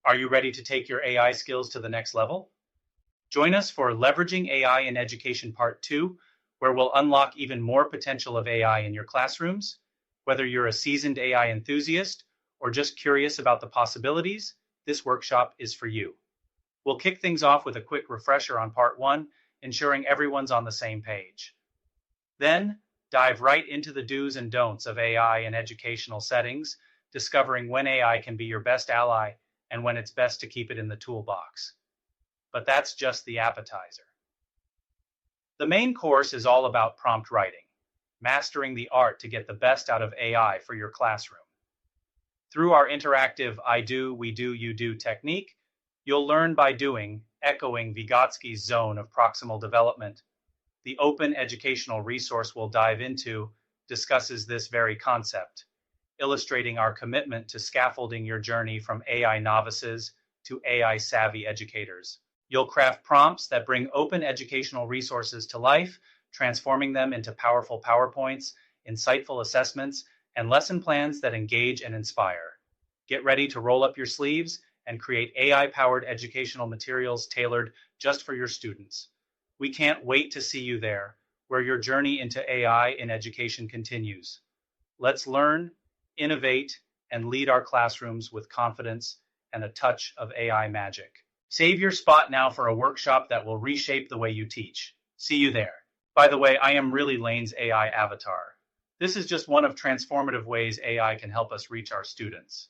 Are you ready to take your AI skills to the next level? Join us for Leveraging AI in Education Part 2, where we'll unlock even more potential of AI in your classrooms. Whether you're a seasoned AI enthusiast or just curious about the possibilities, this workshop is for you. We'll kick things off with a quick refresher on Part 1, ensuring everyone's on the same page. Then, dive right into the do's and don'ts of AI in educational settings, discovering when AI can be your best ally and when it's best to keep it in the toolbox. But that's just the appetizer. The main course is all about prompt writing, mastering the art to get the best out of AI for your classroom. Through our interactive I do, we do, you do technique, you'll learn by doing, echoing Vygotsky's zone of proximal development. The open educational resource we'll dive into discusses this very concept, illustrating our commitment to scaffolding your journey from AI novices to AI-savvy educators. You'll craft prompts that bring open educational resources to life, transforming them into powerful PowerPoints, insightful assessments, and lesson plans that engage and inspire. Get ready to roll up your sleeves and create AI-powered educational materials tailored just for your students. We can't wait to see you there, where your journey into AI in education continues. Let's learn, innovate, and lead our classrooms with confidence and a touch of AI magic. Save your spot now for a workshop that will reshape the way you teach. See you there. By the way, I am really Lane's AI avatar. This is just one of transformative ways AI can help us reach our students.